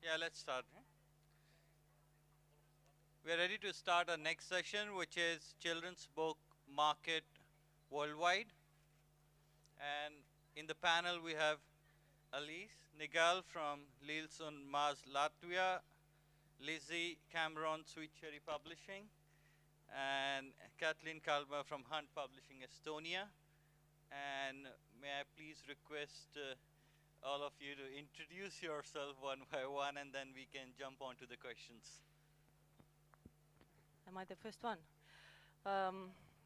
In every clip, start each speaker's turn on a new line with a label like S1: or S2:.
S1: Yeah, let's start. We're ready to start our next session, which is children's book market worldwide. And in the panel, we have Alice Nigal from Lils und Mars, Latvia, Lizzie Cameron, Sweet Cherry Publishing, and Kathleen Kalma from Hunt Publishing, Estonia. And may I please request all of you to introduce yourself one by one, and then we can jump on to the questions.
S2: Am I the first one?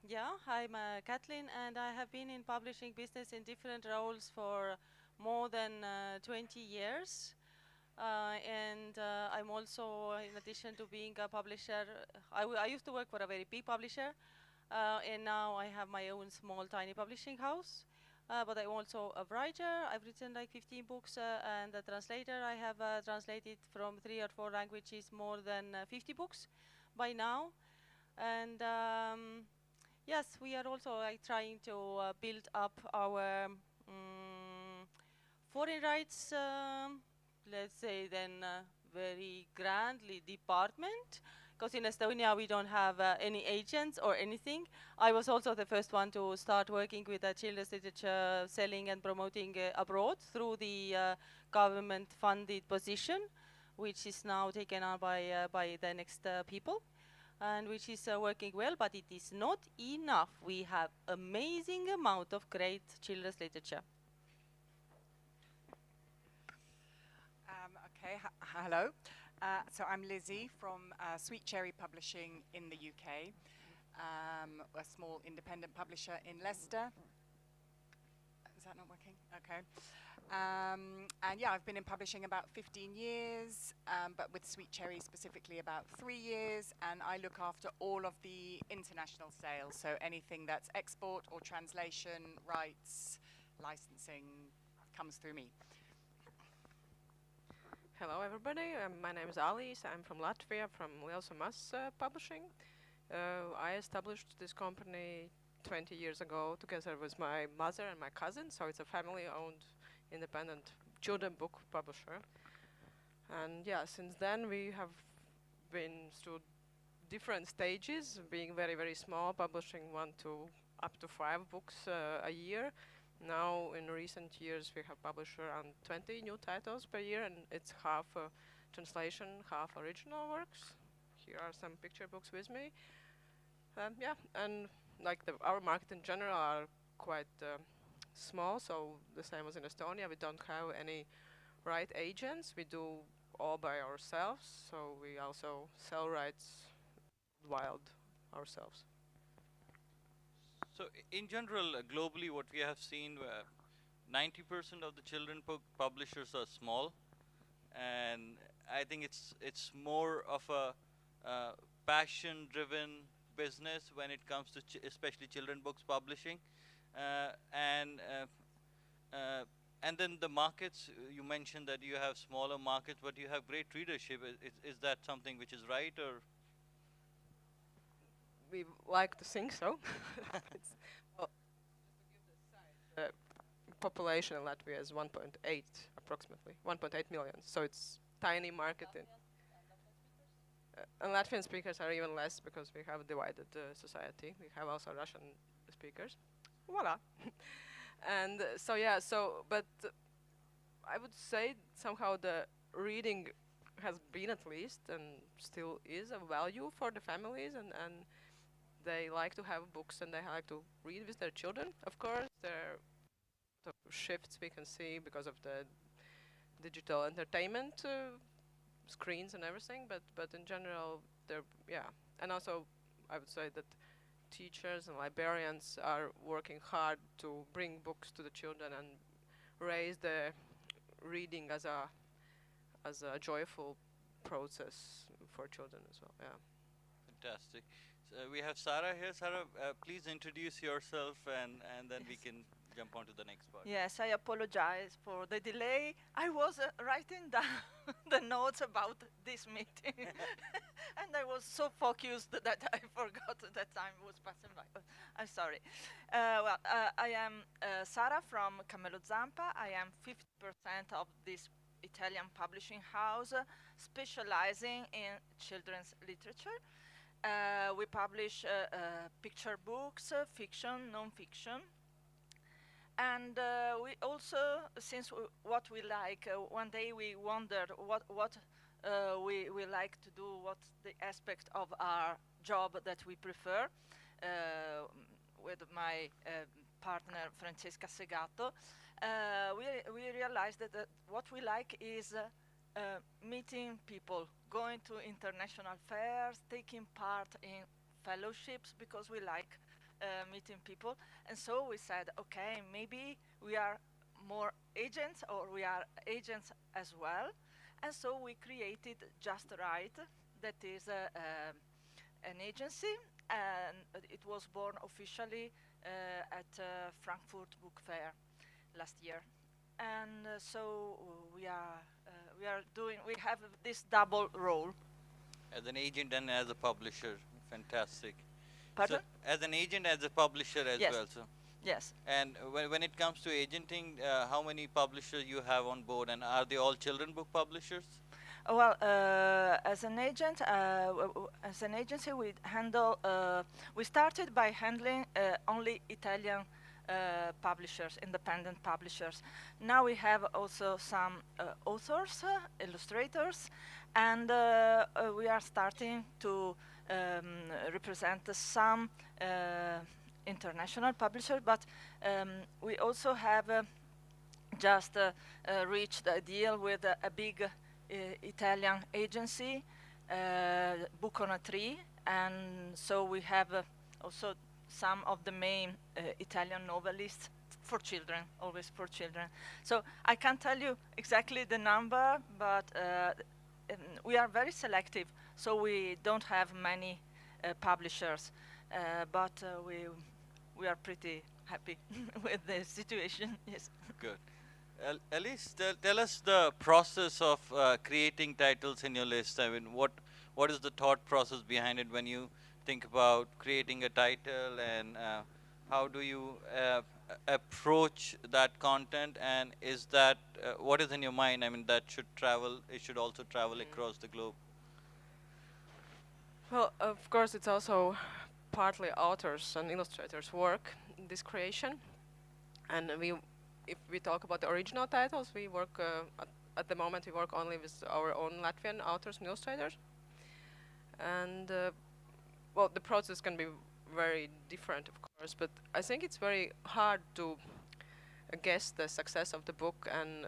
S2: Yeah, I'm Kathleen, and I have been in publishing business in different roles for more than 20 years. I'm also, in addition to being a publisher, I used to work for a very big publisher, and now I have my own small, tiny publishing house. But I'm also a writer. I've written like 15 books, and a translator. I have translated from 3 or 4 languages more than 50 books by now. And yes, we are also trying to build up our foreign rights, let's say then very grandly department, because in Estonia we don't have any agents or anything. I was also the first one to start working with children's literature selling and promoting abroad through the government-funded position, which is now taken on by the next people, and which is working well, but it is not enough. We have amazing amount of great children's literature.
S3: Okay, hello. So I'm Lizzie from Sweet Cherry Publishing in the UK, a small independent publisher in Leicester. Is that not working? Okay. And yeah, I've been in publishing about 15 years, but with Sweet Cherry specifically about 3 years, and I look after all of the international sales, so anything that's export or translation, rights, licensing comes through me.
S4: Hello everybody, my name is Alice, I'm from Latvia, from Lils und Mars Publishing. I established this company 20 years ago together with my mother and my cousin, so it's a family-owned independent children book publisher. And yeah, since then we have been through different stages, being very, very small, publishing 1 to up to 5 books a year. Now, in recent years, we have published around 20 new titles per year, and it's half translation, half original works. Here are some picture books with me. Yeah, and like our market in general are quite small, so the same as in Estonia, we don't have any right agents. We do all by ourselves, so we also sell rights wild ourselves.
S1: So in general, globally, what we have seen, 90% of the children book publishers are small, and I think it's more of a passion-driven business when it comes to especially children books publishing, and then the markets. You mentioned that you have smaller markets, but you have great readership. Is that something which is right, or?
S4: We like to think so. Well, the population in Latvia is 1.8 approximately, 1.8 million. So it's tiny market. And Latvian speakers are even less because we have divided society. We have also Russian speakers. Voila. And so yeah, but I would say somehow the reading has been at least and still is a value for the families, and they like to have books and they like to read with their children. Of course, there are shifts we can see because of the digital entertainment screens and everything, but in general, yeah. And also, I would say that teachers and librarians are working hard to bring books to the children and raise the reading as a joyful process for children as well. Yeah.
S1: Fantastic. So we have Sarah here. Sarah, please introduce yourself, and then we can jump on to the next part.
S5: Yes, I apologize for the delay. I was writing down the notes about this meeting, and I was so focused that I forgot that time was passing by. I'm sorry. I am Sara from Camelo Zampa. I am 50% of this Italian publishing house specializing in children's literature. We publish picture books, fiction, non-fiction. And we also, since what we like, one day we wondered what we like to do, what's the aspect of our job that we prefer. With my partner Francesca Segato, we realized that what we like is meeting people, going to international fairs, taking part in fellowships, because we like meeting people. And so we said, okay, maybe we are more agents, or we are agents as well. And so we created Just Right, that is an agency, and it was born officially at Frankfurt Book Fair last year. And so we have this double role.
S1: As an agent and as a publisher, fantastic.
S5: Pardon?
S1: So, as an agent, as a publisher as
S5: Yes.
S1: well. So,
S5: Yes.
S1: and when it comes to agenting, how many publishers you have on board, and are they all children book publishers?
S5: Well, as an agent, as an agency, we handle. We started by handling only Italian publishers, independent publishers. Now we have also some authors, illustrators, and we are starting to represent some international publishers. But we also have just reached a deal with a big Italian agency, Book on a Tree, and so we have also some of the main Italian novelists for children, always for children. So I can't tell you exactly the number, but we are very selective, so we don't have many publishers, but we are pretty happy with the situation. Yes.
S1: Good. Elise, tell us the process of creating titles in your list. I mean, what is the thought process behind it when you think about creating a title, and how do you approach that content, and is that what is in your mind? I mean, that should travel, it should also travel across the globe.
S4: Well, of course, it's also partly authors and illustrators' work in this creation. And if we talk about the original titles, we work, at the moment, we work only with our own Latvian authors and illustrators. And, well, the process can be very different, of course, but I think it's very hard to guess the success of the book and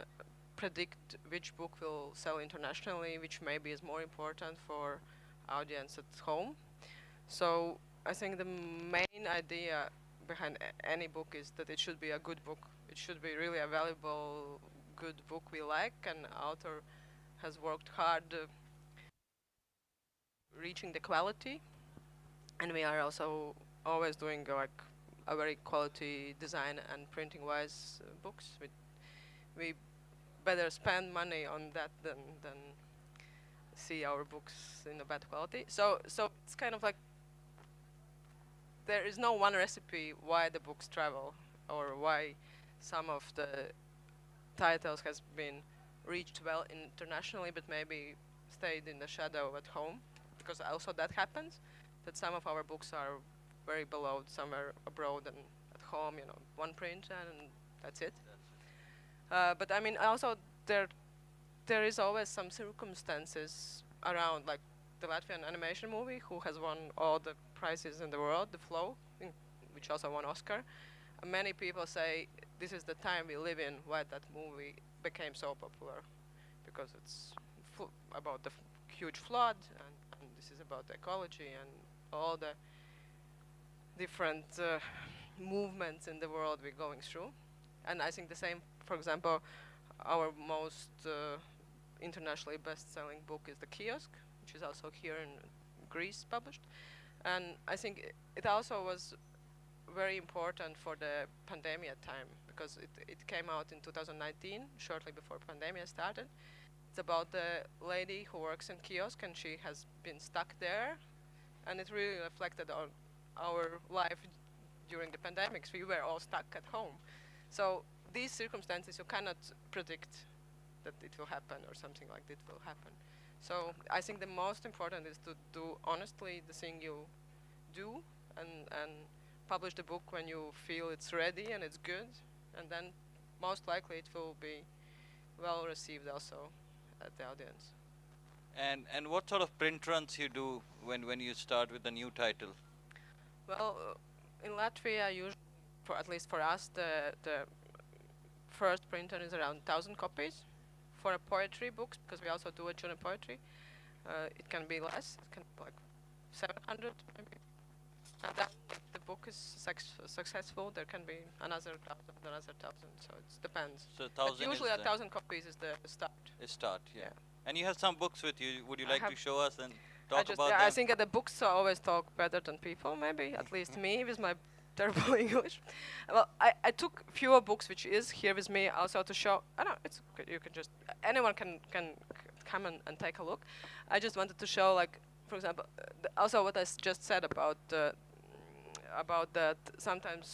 S4: predict which book will sell internationally, which maybe is more important for audience at home. So I think the main idea behind any book is that it should be a good book. It should be really a valuable, good book we like, and author has worked hard reaching the quality. And we are also always doing like a very quality design and printing wise books. We better spend money on that than see our books in a bad quality. So it's kind of like there is no one recipe why the books travel, or why some of the titles has been reached well internationally but maybe stayed in the shadow at home, because also that happens, that some of our books are very beloved somewhere abroad, and at home, you know, one print and that's it. But I mean, also there is always some circumstances around, like the Latvian animation movie, who has won all the prizes in the world, The Flow, which also won Oscar. Many people say this is the time we live in why that movie became so popular, because it's about the huge flood, and this is about the ecology and all the different movements in the world we're going through. And I think the same, for example, our most internationally best-selling book is The Kiosk, which is also here in Greece published. And I think it also was very important for the pandemic time, because it came out in 2019, shortly before pandemic started. It's about the lady who works in kiosk, and she has been stuck there, and it really reflected on our life during the pandemics. We were all stuck at home. So these circumstances, you cannot predict that it will happen or something like that will happen. So I think the most important is to do honestly the thing you do and publish the book when you feel it's ready and it's good, and then most likely it will be well received also at the audience.
S1: And what sort of print runs you do when you start with a new title?
S4: Well, in Latvia, usually, for at least for us, the first print run is around 1,000 copies. For a poetry books, because we also do a children poetry, it can be less. It can be like 700 maybe. And then if the book is successful, there can be another 1,000. So it depends.
S1: So
S4: But
S1: 1,000
S4: usually
S1: is
S4: 1,000 copies is the start.
S1: a start, yeah.
S4: Yeah.
S1: And you have some books with you. Would you
S4: I
S1: like to
S4: have-
S1: show us and talk about
S4: I
S1: them?
S4: think the books always talk better than people, maybe, at least me with my terrible English. Well, I took fewer books, which is here with me also to show. I don't know, it's good. You can just, anyone can come and take a look. I just wanted to show, like, for example, also what I just said about that sometimes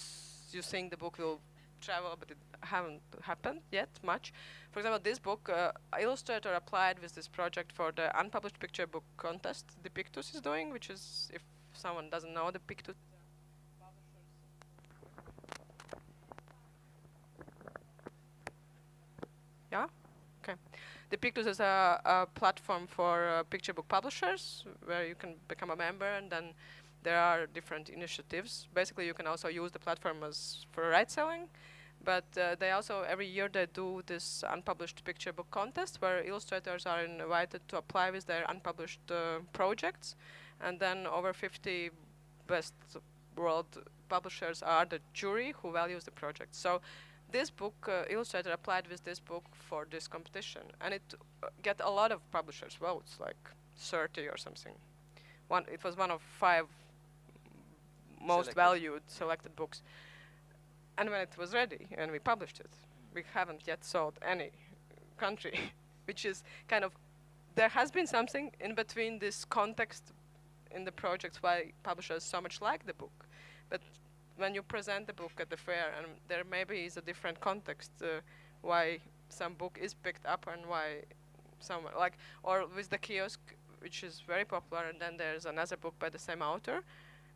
S4: you think the book will travel, but it haven't happened yet much. For example, this book, Illustrator applied with this project for the unpublished picture book contest the Pictus is doing, which is, if someone doesn't know, the Pictus. Yeah? Okay. The Pictus is a platform for picture book publishers where you can become a member, and then there are different initiatives. Basically, you can also use the platform as for right selling, but they also, every year they do this unpublished picture book contest where illustrators are invited to apply with their unpublished projects, and then over 50 best world publishers are the jury who values the project. So this book, Illustrator applied with this book for this competition, and it get a lot of publishers votes, like 30 or something. It was one of 5 most
S1: Selected.
S4: valued selected books. And when it was ready and we published it, we haven't yet sold any country, which is kind of, there has been something in between this context in the projects why publishers so much like the book. But when you present the book at the fair, and there maybe is a different context why some book is picked up and why someone, like, or with the kiosk, which is very popular, and then there's another book by the same author,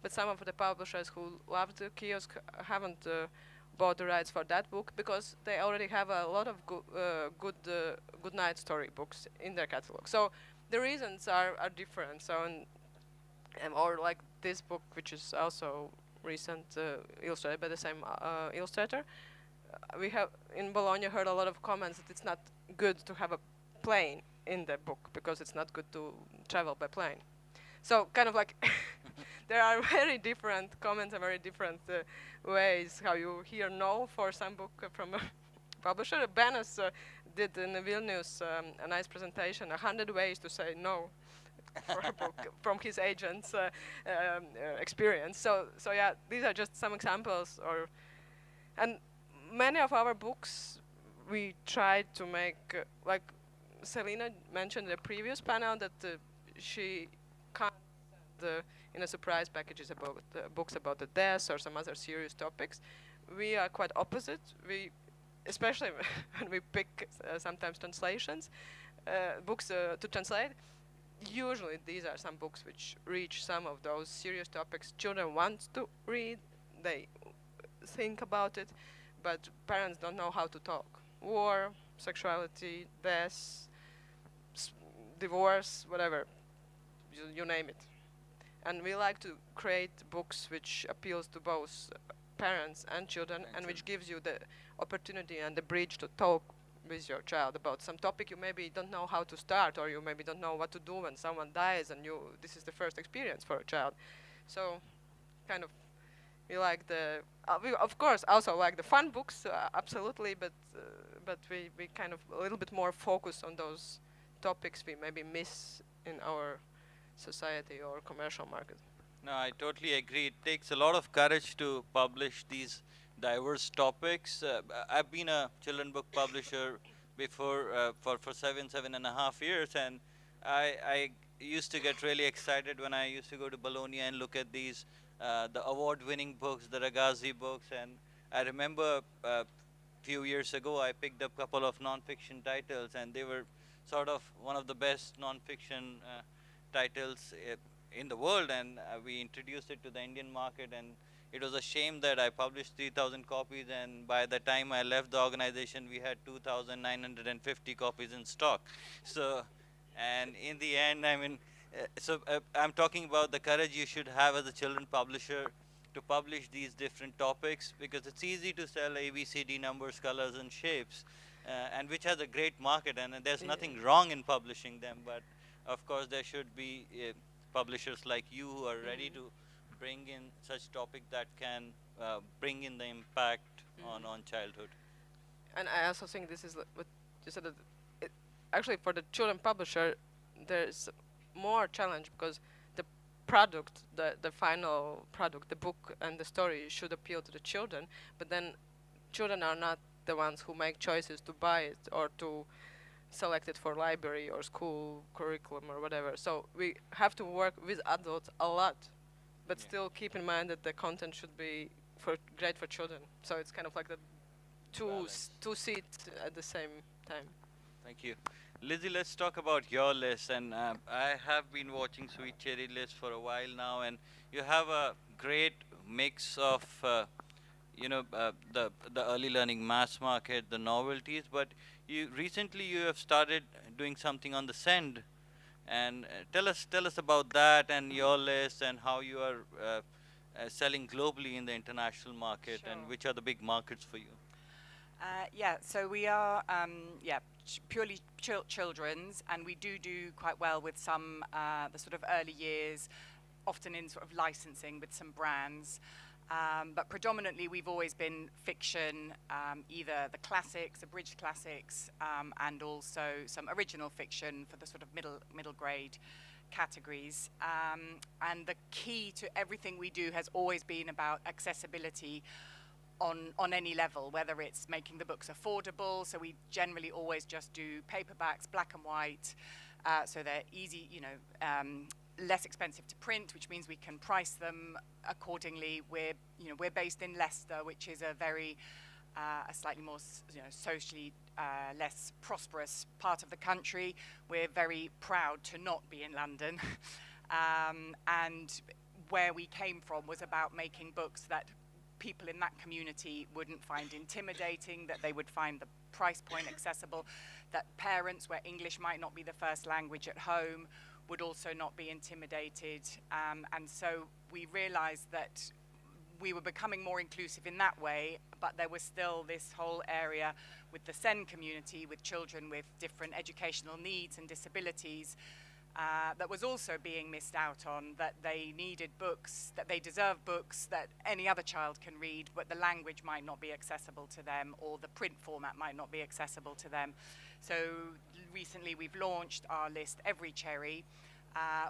S4: but some of the publishers who love the kiosk haven't bought the rights for that book because they already have a lot of good night story books in their catalog. So the reasons are different. So or like this book, which is also recent, illustrated by the same illustrator. We have in Bologna heard a lot of comments that it's not good to have a plane in the book because it's not good to travel by plane. So kind of like there are very different comments and very different ways how you hear no for some book from a publisher. Benes did in Vilnius a nice presentation, 100 ways to say no for a book from his agent's experience. So yeah, these are just some examples. And many of our books we tried to make, like Selina mentioned in the previous panel, that she can't send in a surprise packages about books about the death or some other serious topics. We are quite opposite. We, especially when we pick sometimes translations, books to translate, usually these are some books which reach some of those serious topics children want to read, they think about it, but parents don't know how to talk. War, sexuality, death, divorce, whatever, you name it. And we like to create books which appeals to both parents and children, and which gives you the opportunity and the bridge to talk with your child about some topic you maybe don't know how to start, or you maybe don't know what to do when someone dies and this is the first experience for a child. So kind of we like we of course also like the fun books, absolutely, but we kind of a little bit more focus on those topics we maybe miss in our society or commercial market.
S1: No, I totally agree. It takes a lot of courage to publish these diverse topics. I've been a children book publisher before for 7.5 years, and I used to get really excited when I used to go to Bologna and look at these the award-winning books, the Ragazzi books, and I remember few years ago, I picked up a couple of non-fiction titles, and they were sort of one of the best non-fiction titles in the world, and we introduced it to the Indian market, and it was a shame that I published 3,000 copies, and by the time I left the organization, we had 2,950 copies in stock. So, and in the end, I mean, I'm talking about the courage you should have as a children publisher to publish these different topics, because it's easy to sell ABCD numbers, colors, and shapes, and which has a great market, and there's nothing wrong in publishing them, but of course there should be publishers like you who are ready to bring in such topic that can bring in the impact on childhood.
S4: And I also think this is what you said, that actually for the children publisher, there's more challenge, because the product, the final product, the book and the story should appeal to the children, but then children are not the ones who make choices to buy it or to select it for library or school curriculum or whatever. So we have to work with adults a lot, but still keep in mind that the content should be great for children. So it's kind of like the two seats at the same time.
S1: Thank you. Lizzie, let's talk about your list. And I have been watching Sweet Cherry list for a while now, and you have a great mix of the early learning mass market, the novelties, but recently you have started doing something on the Send, and tell us about that and your list and how you are selling globally in the international market, and which are the big markets for you.
S3: Yeah, so we are purely children's, and we do quite well with some the sort of early years, often in sort of licensing with some brands. But predominantly we've always been fiction, either the classics, abridged classics, and also some original fiction for the sort of middle grade categories. And the key to everything we do has always been about accessibility on any level, whether it's making the books affordable. So we generally always just do paperbacks, black and white, so they're easy, less expensive to print, which means we can price them accordingly. We're based in Leicester, which is a very a slightly more socially less prosperous part of the country. We're very proud to not be in London, and where we came from was about making books that people in that community wouldn't find intimidating, that they would find the price point accessible, that parents where English might not be the first language at home would also not be intimidated. And so we realized that we were becoming more inclusive in that way, but there was still this whole area with the SEN community, with children with different educational needs and disabilities, that was also being missed out on, that they needed books, that they deserve books that any other child can read, but the language might not be accessible to them, or the print format might not be accessible to them. So recently we've launched our list, Every Cherry,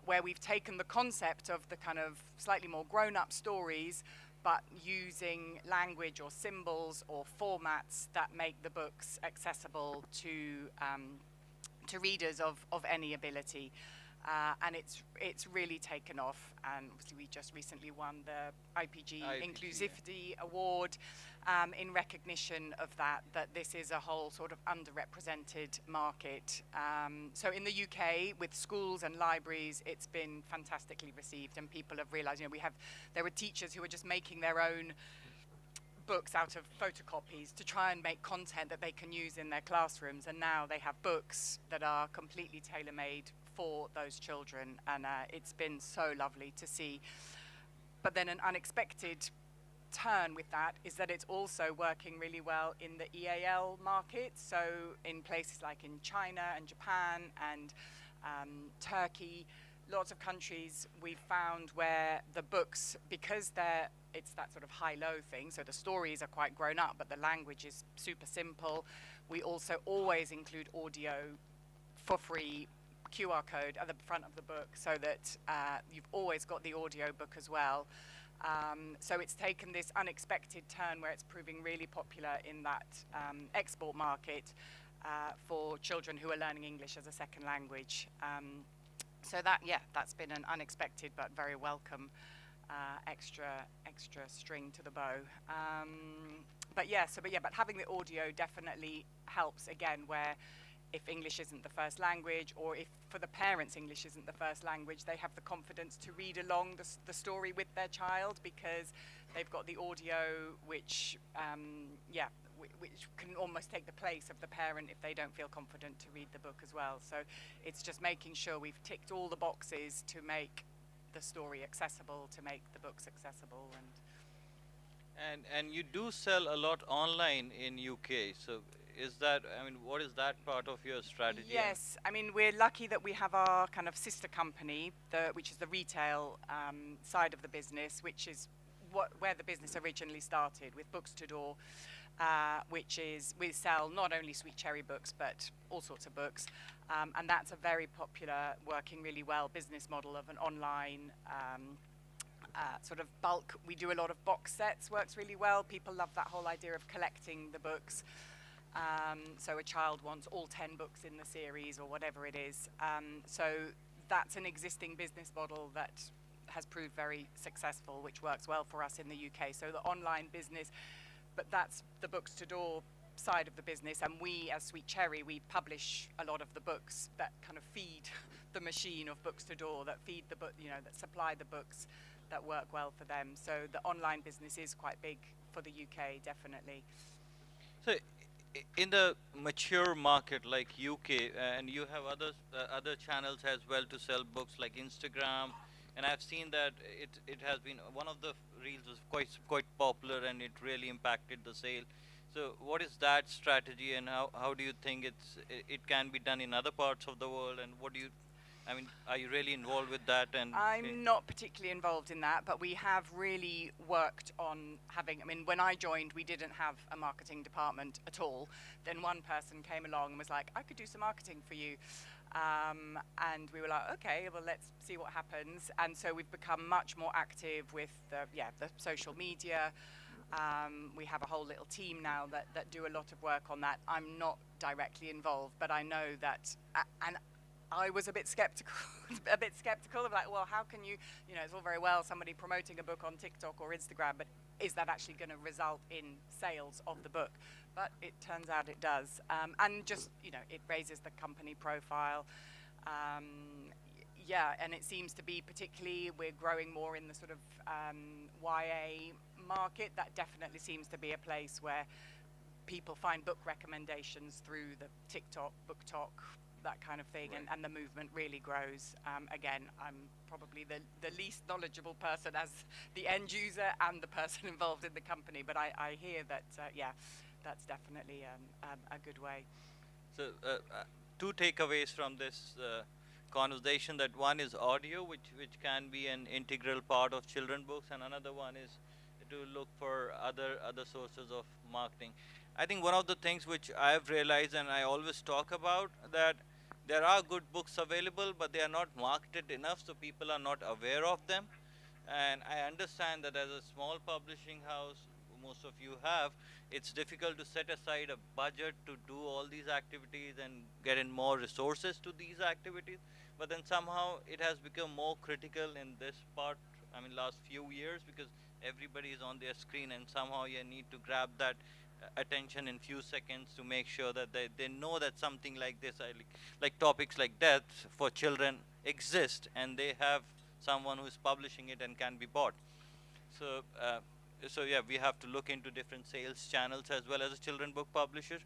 S3: where we've taken the concept of the kind of slightly more grown-up stories, but using language or symbols or formats that make the books accessible to readers of any ability. And it's really taken off, and obviously we just recently won the IPG Inclusivity Award in recognition of that this is a whole sort of underrepresented market. So in the UK, with schools and libraries, it's been fantastically received, and people have realized, there were teachers who were just making their own books out of photocopies to try and make content that they can use in their classrooms, and now they have books that are completely tailor-made for those children, and it's been so lovely to see. But then an unexpected turn with that is that it's also working really well in the EAL market, so in places like in China and Japan and Turkey, lots of countries we've found where the books, because it's that sort of high-low thing, so the stories are quite grown up, but the language is super simple. We also always include audio for free, QR code at the front of the book, so that you've always got the audio book as well. So it's taken this unexpected turn where it's proving really popular in that export market for children who are learning English as a second language. So that's been an unexpected but very welcome extra string to the bow. But having the audio definitely helps again, where if English isn't the first language, or if for the parents English isn't the first language, they have the confidence to read along the story with their child, because they've got the audio, which which can almost take the place of the parent if they don't feel confident to read the book as well. So it's just making sure we've ticked all the boxes to make the story accessible, to make the books accessible.
S1: And you do sell a lot online in UK. So is that, I mean, what is that part of your strategy?
S3: Yes, I mean, we're lucky that we have our kind of sister company, which is the retail side of the business, which is where the business originally started, with Books to Door, which is, we sell not only Sweet Cherry books, but all sorts of books. And that's a very popular, working really well business model of an online sort of bulk. We do a lot of box sets, works really well. People love that whole idea of collecting the books. So a child wants all 10 books in the series or whatever it is. So that's an existing business model that has proved very successful, which works well for us in the UK. So the online business, but that's the Books to Door side of the business, and we as Sweet Cherry, we publish a lot of the books that kind of feed the machine of Books to Door, that feed the book, you know, that supply the books that work well for them. So the online business is quite big for the UK, definitely.
S1: So in the mature market like UK, and you have other channels as well to sell books, like Instagram, and I've seen that it has been one of the reels was quite popular, and it really impacted the sale. So what is that strategy, and how do you think it can be done in other parts of the world, and what do you, I mean, are you really involved with that? And
S3: I'm not particularly involved in that, but we have really worked on having, I mean, when I joined, we didn't have a marketing department at all. Then one person came along and was like, I could do some marketing for you. And we were like, okay, well, let's see what happens. And so we've become much more active with the social media. We have a whole little team now that do a lot of work on that. I'm not directly involved, but I know that, and I was a bit skeptical, of like, well, how can you know, it's all very well somebody promoting a book on TikTok or Instagram, but is that actually going to result in sales of the book? But it turns out it does. And just, you know, it raises the company profile. And it seems to be, particularly, we're growing more in the sort of YA market. That definitely seems to be a place where people find book recommendations through the TikTok, Book Talk, that kind of thing,
S1: right.
S3: and the movement really grows. Again, I'm probably the least knowledgeable person as the end user and the person involved in the company, but I hear that, that's definitely a good way.
S1: So two takeaways from this conversation, that one is audio, which can be an integral part of children books, and another one is to look for other sources of marketing. I think one of the things which I've realized, and I always talk about, that there are good books available, but they are not marketed enough, so people are not aware of them. And I understand that as a small publishing house, most of you have, it's difficult to set aside a budget to do all these activities and get in more resources to these activities. But then somehow it has become more critical in this part, I mean, last few years, because everybody is on their screen, and somehow you need to grab that attention in few seconds to make sure that they know that something like this, like topics like death for children exist, and they have someone who is publishing it and can be bought. So so yeah, we have to look into different sales channels as well as a children book publisher.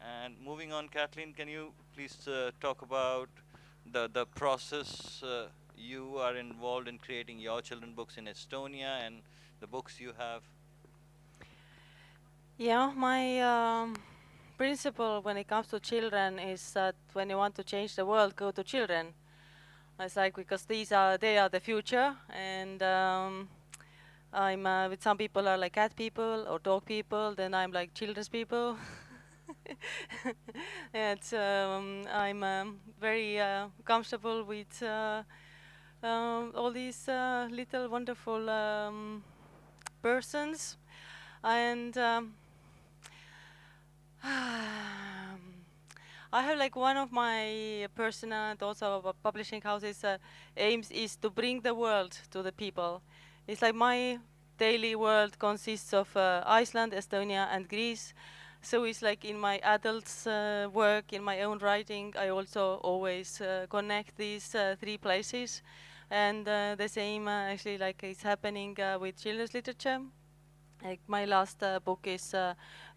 S1: And moving on, Kathleen, can you please talk about the process you are involved in creating your children books in Estonia, and the books you have?
S2: Yeah, my principle when it comes to children is that when you want to change the world, go to children. It's like, because they are the future, and I'm with some people are like cat people or dog people, then I'm like children's people. I'm very comfortable with all these little wonderful persons, and I have like one of my personal and also publishing houses aims is to bring the world to the people, It's like my daily world consists of Iceland, Estonia, and Greece. So it's like in my adults work, in my own writing, I also always connect these three places. And the same actually like is happening with children's literature. Like my last book is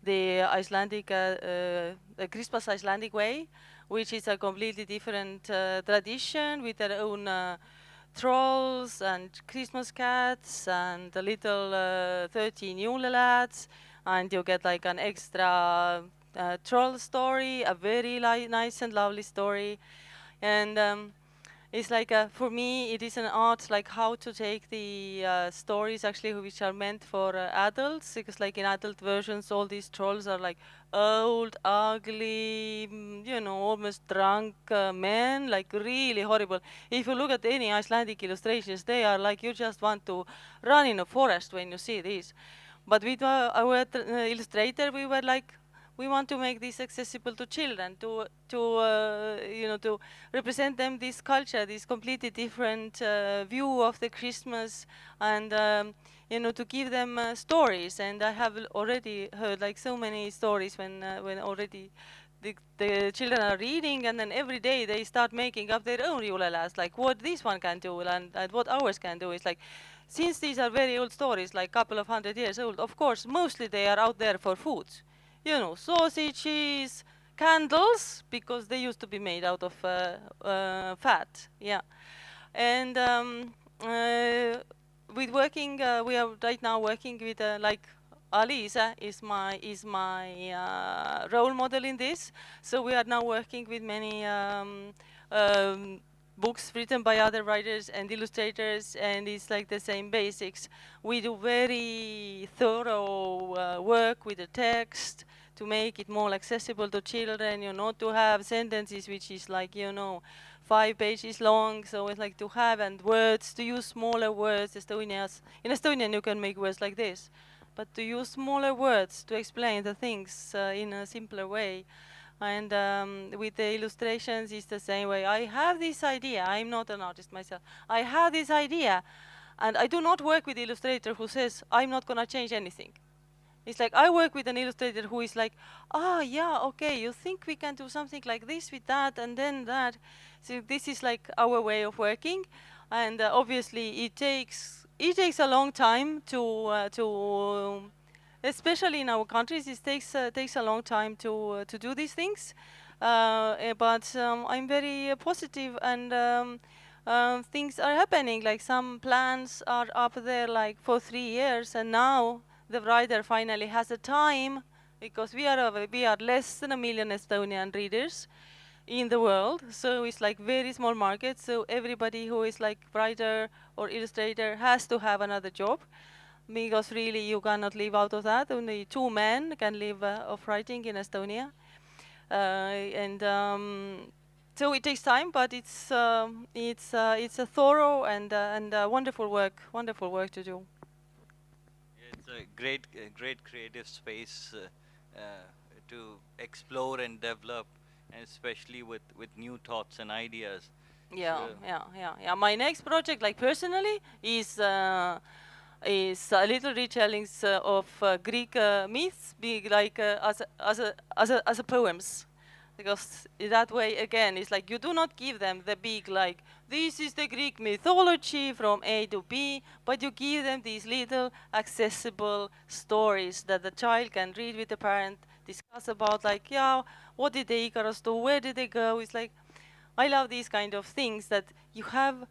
S2: the Icelandic, the Christmas Icelandic way, which is a completely different tradition with their own trolls and Christmas cats and the little 13 Yule lads, and you get like an extra troll story, a very nice and lovely story, and it's like for me it is an art like how to take the stories actually which are meant for adults, because like in adult versions all these trolls are like old ugly, you know, almost drunk men, like really horrible. If you look at any Icelandic illustrations, they are like you just want to run in a forest when you see these. But with our illustrator we were like, we want to make this accessible to children, to represent them this culture, this completely different view of the Christmas, and to give them stories. And I have already heard like so many stories when already the children are reading, and then every day they start making up their own Yule lads, like what this one can do and what ours can do. Is like, since these are very old stories, like couple of 100 years old, of course, mostly they are out there for food. You know, sausages, candles, because they used to be made out of fat. Yeah. And with working, we are right now working with like Alisa is my role model in this. So we are now working with many books written by other writers and illustrators, and it's like the same basics. We do very thorough work with the text to make it more accessible to children, to have sentences which is like, 5 pages long. So it's like to have, and words, to use smaller words. In Estonian you can make words like this, but to use smaller words to explain the things in a simpler way. And with the illustrations, it's the same way. I have this idea. I'm not an artist myself. I have this idea, and I do not work with the illustrator who says, I'm not going to change anything. It's like I work with an illustrator who is like, yeah, okay, you think we can do something like this with that and then that. So this is like our way of working, and obviously it takes a long time to especially in our countries, it takes a long time to do these things. But I'm very positive, and things are happening. Like some plans are up there like for 3 years, and now the writer finally has a time, because we are less than 1 million Estonian readers in the world, so it's like very small market. So everybody who is like writer or illustrator has to have another job, because really you cannot live out of that. Only 2 men can live of writing in Estonia, and so it takes time, but it's a thorough and wonderful work to do.
S1: It's a great creative space to explore and develop, and especially with new thoughts and ideas.
S2: Yeah,
S1: So
S2: yeah. My next project, like personally, is a little retellings of Greek myths, be like as a poems, because that way again it's like you do not give them the big like this is the Greek mythology from A to B, but you give them these little accessible stories that the child can read with the parent, discuss about like, yeah, what did the Icarus do, where did they go. It's like I love these kind of things, that you have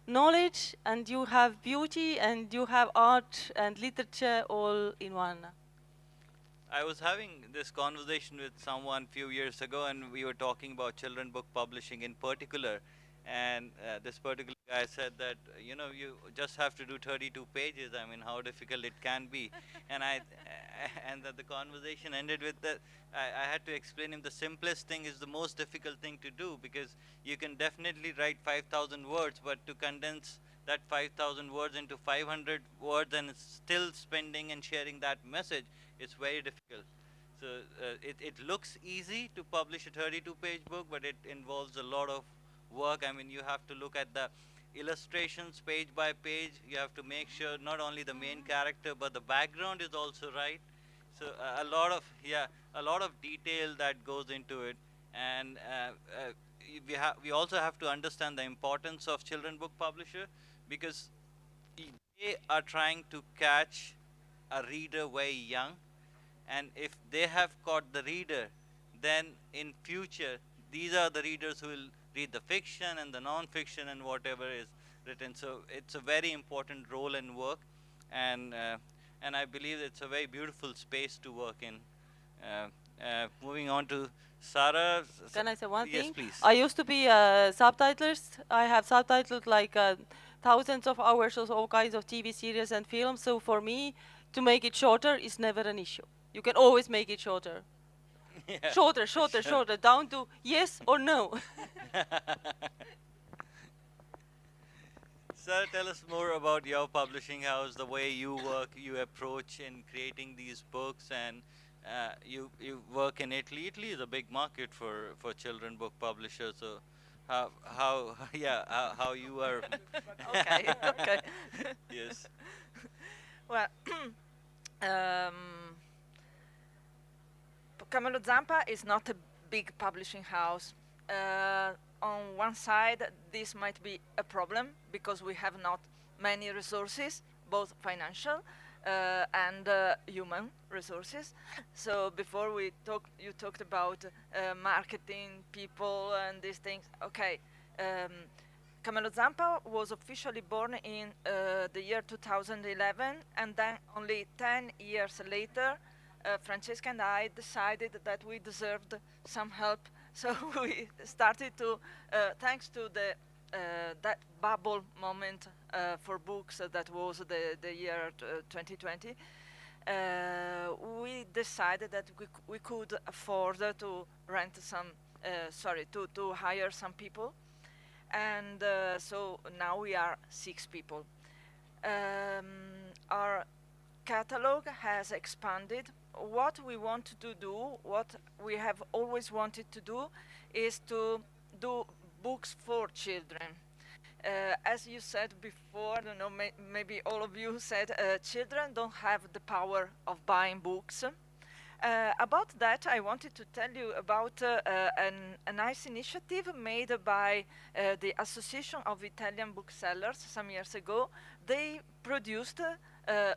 S2: knowledge and you have beauty and you have art and literature all in one.
S1: I was having this conversation with someone few years ago, and we were talking about children book publishing in particular. And this particular guy said that you just have to do 32 pages. I mean, how difficult it can be. And and that the conversation ended with that. I had to explain him the simplest thing is the most difficult thing to do, because you can definitely write 5,000 words, but to condense that 5,000 words into 500 words and still spending and sharing that message, it's very difficult. So it looks easy to publish a 32-page book, but it involves a lot of work. I mean, you have to look at the illustrations page by page. You have to make sure not only the main character but the background is also right. So a lot of, yeah, a lot of detail that goes into it. And we also have to understand the importance of children book publisher, because they are trying to catch a reader very young, and if they have caught the reader, then in future these are the readers who will read the fiction and the non-fiction and whatever is written. So it's a very important role and work, and I believe it's a very beautiful space to work in. Moving on to Sarah.
S2: Can I say one
S1: Yes,
S2: thing?
S1: please.
S2: I used to be subtitlers. I have subtitled like thousands of hours of all kinds of TV series and films. So for me, to make it shorter is never an issue. You can always make it shorter.
S1: Yeah.
S2: Shorter, shorter, shorter, down to yes or no.
S1: Sir, tell us more about your publishing house, the way you work, you approach in creating these books, and you work in Italy. Italy is a big market for children book publishers. So how yeah, how you are?
S5: Okay, okay.
S1: Yes.
S5: Well, um, Camelo Zampa is not a big publishing house. On one side, this might be a problem because we have not many resources, both financial and human resources. So before you talked about marketing, people, and these things. Okay, Camelo Zampa was officially born in the year 2011, and then only 10 years later, Francesca and I decided that we deserved some help. So we started to, thanks to that bubble moment for books that was the year 2020, we decided that we could afford to rent some, to hire some people. And so now we are 6 people. Our catalog has expanded. What we want to do, what we have always wanted to do, is to do books for children. As you said before, I don't know, maybe all of you said, children don't have the power of buying books. About that, I wanted to tell you about a nice initiative made by the Association of Italian Booksellers some years ago. They produced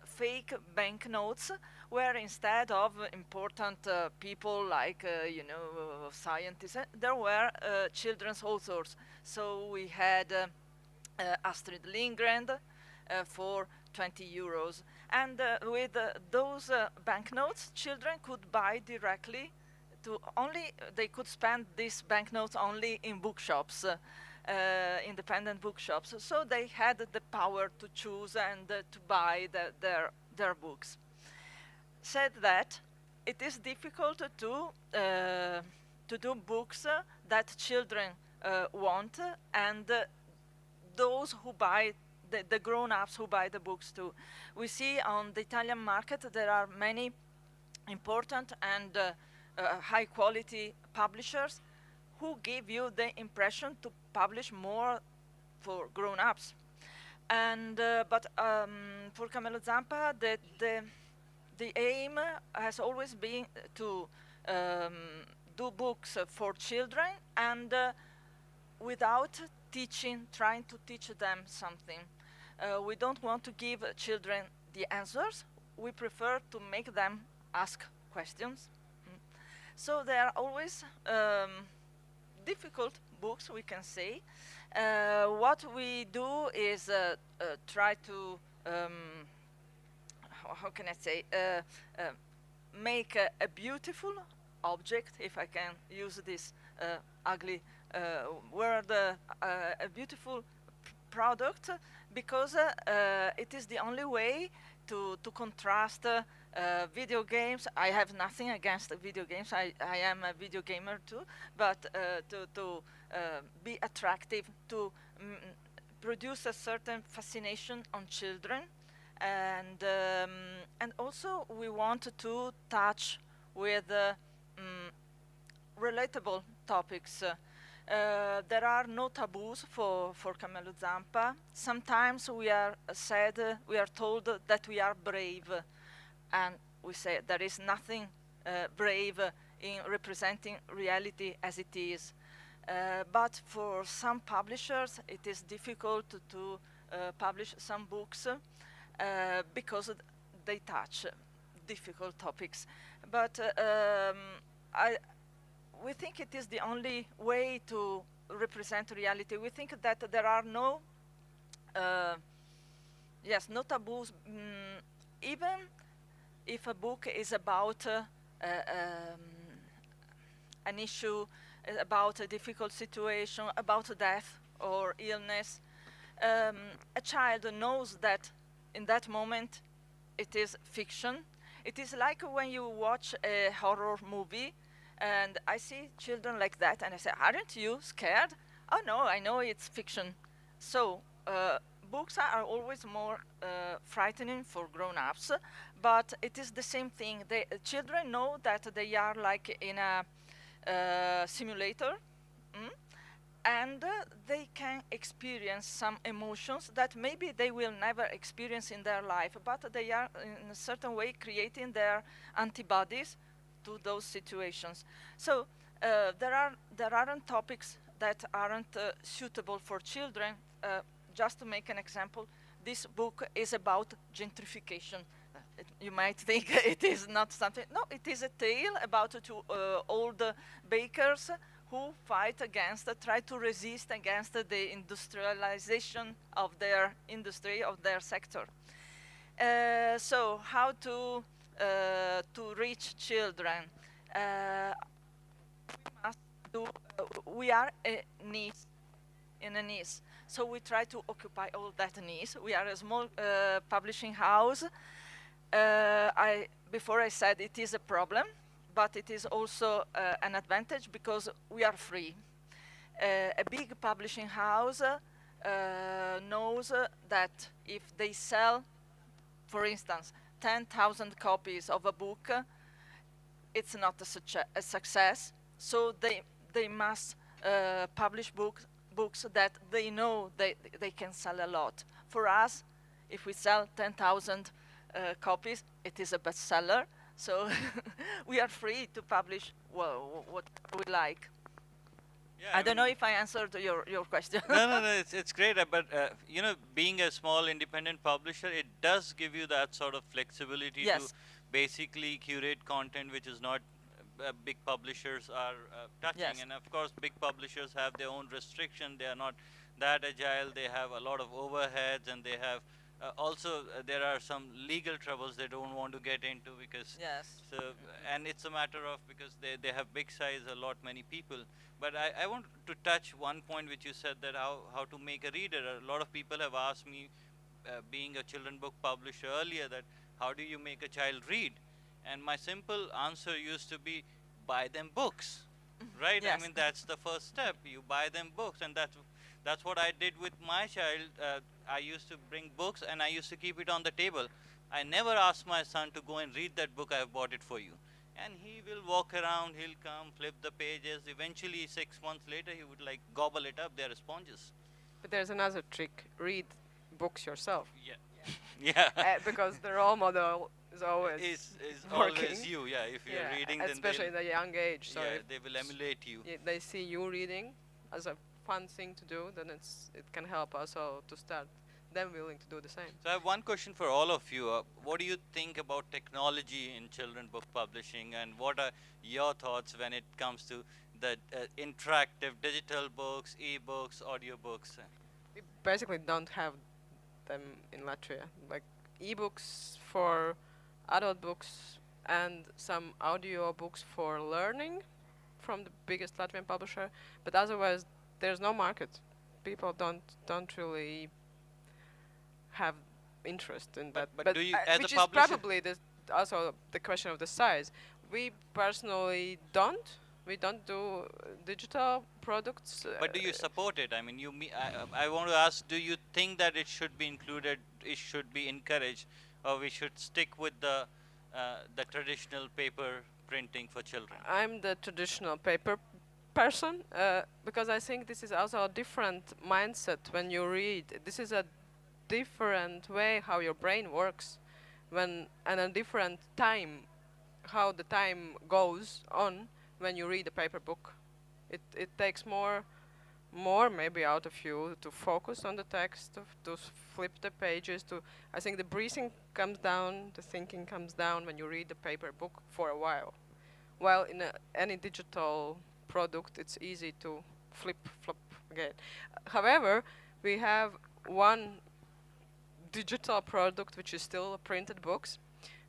S5: fake banknotes where instead of important people like, scientists, there were children's authors. So we had Astrid Lindgren for 20 euros. And with those banknotes, children could buy directly they could spend these banknotes only in bookshops, independent bookshops. So they had the power to choose and to buy their books. Said that, it is difficult to do books that children want, and those who buy the grown-ups who buy the books too. We see on the Italian market there are many important and high-quality publishers who give you the impression to publish more for grown-ups. And but for Camelo Zampa, the aim has always been to do books for children and without trying to teach them something. We don't want to give children the answers. We prefer to make them ask questions. So they are always difficult books, we can say. What we do is try to, how can I say, make a beautiful object, if I can use this ugly word, a beautiful product, because it is the only way to contrast video games. I have nothing against video games. I am a video gamer too, but to be attractive, to produce a certain fascination on children, and also we want to touch with relatable topics. There are no taboos for Camelo Zampa. Sometimes we are said, we are told that we are brave, and we say there is nothing brave in representing reality as it is. But for some publishers, it is difficult to publish some books because they touch difficult topics. But we think it is the only way to represent reality. We think that there are no, no taboos, even if a book is about an issue, about a difficult situation, about death or illness. A child knows that in that moment it is fiction. It is like when you watch a horror movie, and I see children like that, and I say, aren't you scared? Oh no, I know it's fiction. So books are always more frightening for grown-ups, but it is the same thing. Children know that they are like in a simulator, and they can experience some emotions that maybe they will never experience in their life, but they are in a certain way creating their antibodies to those situations. So there aren't topics that aren't suitable for children. Just to make an example, this book is about gentrification. You might think it is not something. No, it is a tale about two old bakers who fight against, try to resist against the industrialization of their industry, of their sector. So how to reach children? We are a niche, in a niche. So we try to occupy all that niche. We are a small publishing house. Before I said it is a problem, but it is also an advantage because we are free. A big publishing house knows that if they sell, for instance, 10,000 copies of a book, it's not a success. So they must publish books that they know they can sell a lot. For us, if we sell 10,000 copies, it is a bestseller. So we are free to publish what we like.
S1: Yeah,
S5: I don't know if I answered your question.
S1: No, it's great. But you know, being a small independent publisher, it does give you that sort of flexibility to basically curate content which is not big publishers are touching.
S5: Yes.
S1: And of course, big publishers have their own restriction. They are not that agile. They have a lot of overheads, and they have also there are some legal troubles they don't want to get into because so and it's a matter of because they have big size, a lot many people. But I want to touch one point which you said, that how to make a reader. A lot of people have asked me, being a children book publisher earlier, that how do you make a child read? And my simple answer used to be, buy them books, right? I mean, that's the first step. You buy them books, and that's what I did with my child. I used to bring books, and I used to keep it on the table. I never asked my son to go and read that book. I have bought it for you. And he will walk around, he'll come, flip the pages. Eventually, 6 months later, he would like gobble it up. They're sponges.
S4: But there's another trick. Read books yourself.
S1: Yeah.
S4: Because the role model is always
S1: is
S4: working.
S1: always you, if you're reading, then
S4: especially at a young age. So
S1: they will emulate you.
S4: They see you reading as a fun thing to do, then it can help also to start them willing to do the same.
S1: So I have one question for all of you. What do you think about technology in children book publishing, and what are your thoughts when it comes to the interactive digital books, e-books, audiobooks?
S4: We basically don't have them in Latvia. Like e-books for adult books and some audio books for learning from the biggest Latvian publisher, but otherwise there's no market. People don't really have interest in that.
S1: But do you, as
S4: which
S1: a
S4: is
S1: publisher,
S4: probably also the question of the size. We personally don't. We don't do digital products.
S1: But do you support it? I mean, I want to ask, do you think that it should be included, it should be encouraged, or we should stick with the traditional paper printing for children?
S4: I'm the traditional paper person because I think this is also a different mindset when you read. This is a different way how your brain works when and a different time how the time goes on when you read a paper book. It takes more maybe out of you to focus on the text, to flip the pages. To I think the breathing comes down, the thinking comes down when you read the paper book for a while. While in any digital product, it's easy to flop again. However, we have one digital product which is still printed books.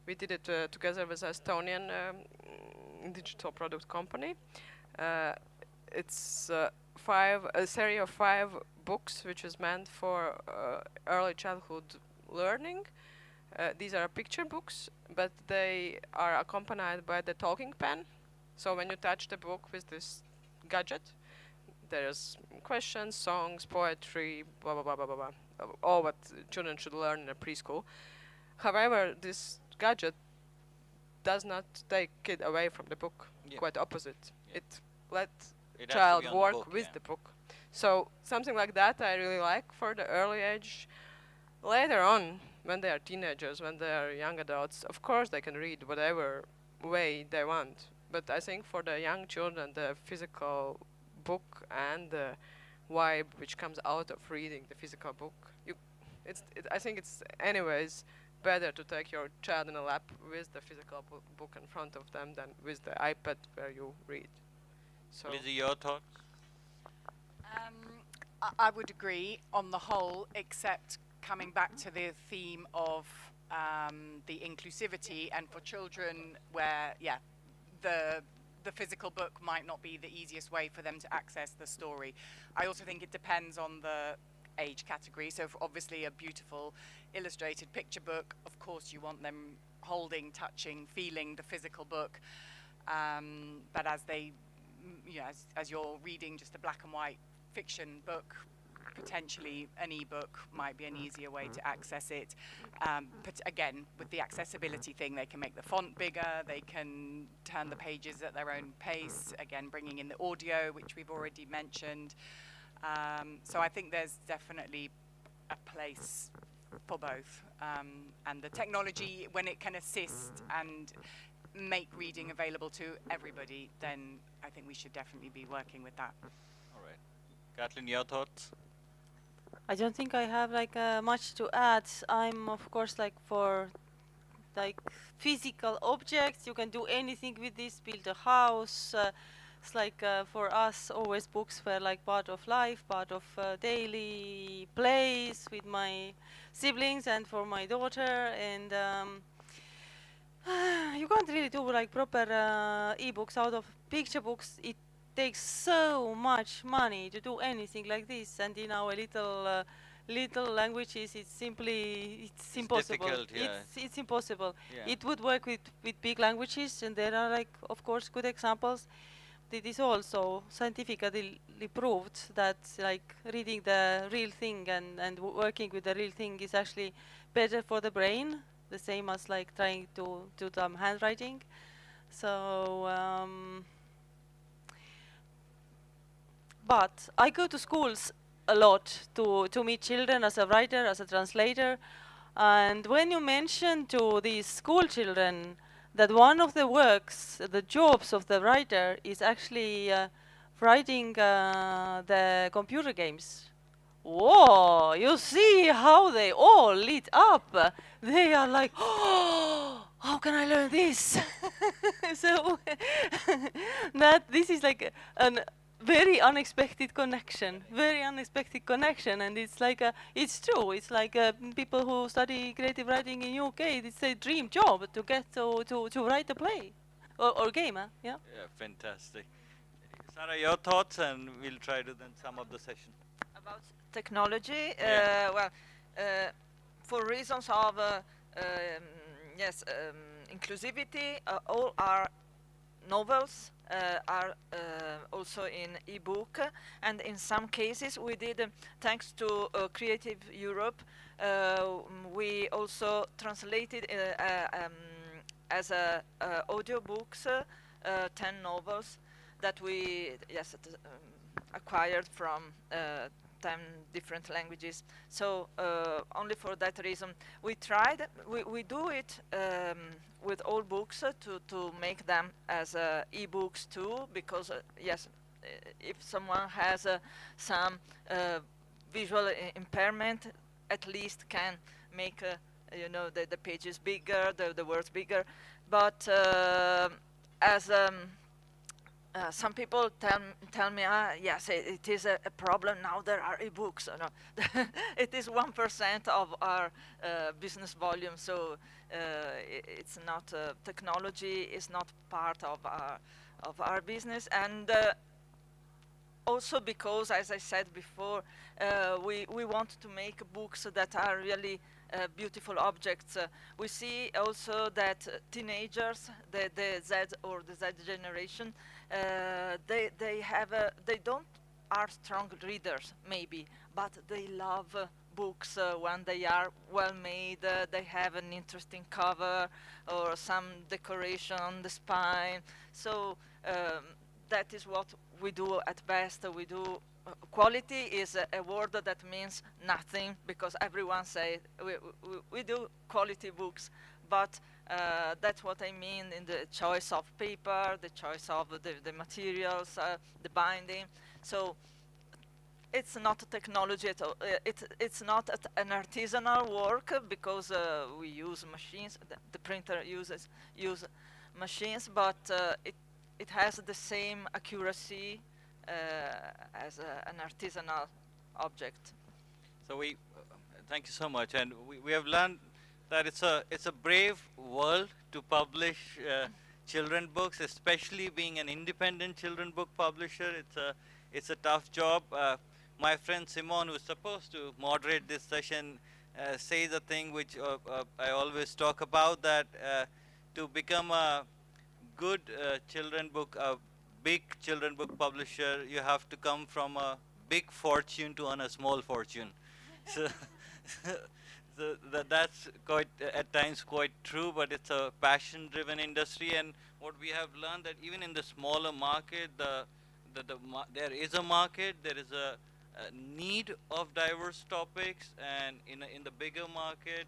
S4: We did it together with Estonian digital product company. It's a series of 5 books which is meant for early childhood learning. These are picture books, but they are accompanied by the talking pen. So when you touch the book with this gadget, there's questions, songs, poetry, blah blah blah blah blah blah, all what children should learn in a preschool. However, this gadget does not take it away from the book.
S1: Yeah.
S4: Quite opposite.
S1: Yeah.
S4: It lets
S1: It has to
S4: child
S1: be on the
S4: work
S1: book,
S4: with
S1: yeah.
S4: the book. So something like that I really like for the early age. Later on, when they are teenagers, when they are young adults, of course they can read whatever way they want. But I think for the young children, the physical book and the vibe which comes out of reading the physical book, I think it's anyways better to take your child in a lap with the physical book in front of them than with the iPad where you read. So
S1: Lizzie, your thoughts?
S3: I would agree on the whole, except coming back to the theme of the inclusivity and for children where, yeah, the physical book might not be the easiest way for them to access the story. I also think it depends on the age category. So for obviously a beautiful illustrated picture book, of course you want them holding, touching, feeling the physical book. But as they, you know, as you're reading just a black and white fiction book, potentially an e-book might be an easier way to access it. But again, with the accessibility thing, they can make the font bigger, they can turn the pages at their own pace, again bringing in the audio, which we've already mentioned. So I think there's definitely a place for both. And the technology, when it can assist and make reading available to everybody, then I think we should definitely be working with that.
S1: All right. Kathleen, your thoughts?
S2: I don't think I have like much to add. I'm of course like for like physical objects. You can do anything with this. Build a house. It's like for us, always books were like part of life, part of daily plays with my siblings and for my daughter. And you can't really do like proper e-books out of picture books. It takes so much money to do anything like this, and in our little languages, it's impossible.
S1: Difficult, yeah.
S2: It's impossible.
S1: Yeah.
S2: It would work with big languages, and there are like of course good examples. It is also scientifically proved that like reading the real thing and working with the real thing is actually better for the brain, the same as like trying to do some handwriting. So but I go to schools a lot to meet children as a writer, as a translator. And when you mention to these school children that one of the works, the jobs of the writer is actually writing the computer games. Whoa, you see how they all lit up. They are like, oh, how can I learn this? So that this is like an very unexpected connection, and it's like it's true. It's like people who study creative writing in UK. It's a dream job to get to write a play or game. Yeah.
S1: Yeah, fantastic. Sarah, your thoughts, and we'll try to then sum up the session.
S5: About technology,
S1: Yeah.
S5: for reasons of inclusivity, all our novels are also in e-book, and in some cases we did, thanks to Creative Europe, we also translated as audiobooks 10 novels that we acquired from 10 different languages. So only for that reason, we tried. We do it with all books to make them as e-books too, because yes, if someone has some visual impairment, at least can make you know, the pages bigger, the words bigger. But as some people tell me, yes, it is a problem now. There are e-books. No, it is 1% of our business volume. So it's not technology is not part of our business, and also because, as I said before, we want to make books that are really beautiful objects. We see also that teenagers, the Z or the Z generation, they don't are strong readers maybe, but they love books when they are well made. They have an interesting cover or some decoration on the spine. So that is what we do at best. We do quality is a word that means nothing, because everyone say we do quality books, but that's what I mean in the choice of paper, the choice of the materials, the binding. So it's not technology at all. It's not an artisanal work, because we use machines. The printer use machines, but it has the same accuracy as an artisanal object.
S1: So we thank you so much, and we have learned that it's a brave world to publish children books, especially being an independent children book publisher. It's a tough job. My friend Simon, who's supposed to moderate this session, says a thing which I always talk about, that to become a good children book, a big children book publisher, you have to come from a big fortune to earn a small fortune. So, so that's quite at times quite true, but it's a passion-driven industry. And what we have learned, that even in the smaller market, there is a market, there is a need of diverse topics, and in the bigger market,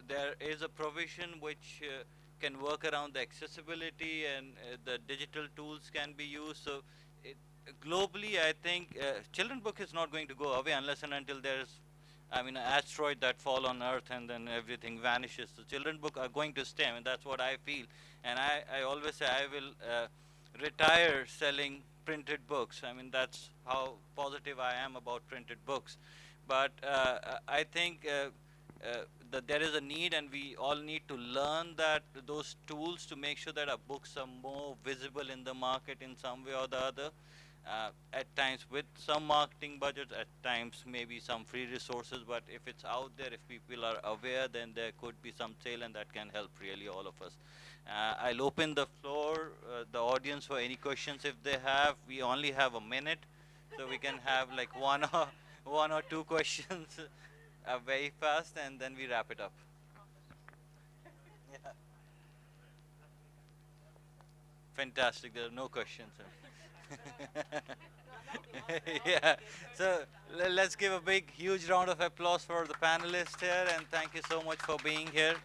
S1: there is a provision which can work around the accessibility, and the digital tools can be used. So globally, I think children book is not going to go away unless and until there's, I mean, an asteroid that fall on Earth and then everything vanishes. So children book are going to stay. I mean, that's what I feel. And I always say I will retire selling printed books. I mean, that's how positive I am about printed books. But I think that there is a need, and we all need to learn that those tools to make sure that our books are more visible in the market in some way or the other. At times with some marketing budget, at times maybe some free resources, but if it's out there, if people are aware, then there could be some sale, and that can help really all of us. I'll open the floor, the audience, for any questions if they have. We only have a minute, so we can have like one or two questions very fast, and then we wrap it up. Yeah. Fantastic, there are no questions. Yeah, so let's give a big, huge round of applause for the panelists here, and thank you so much for being here.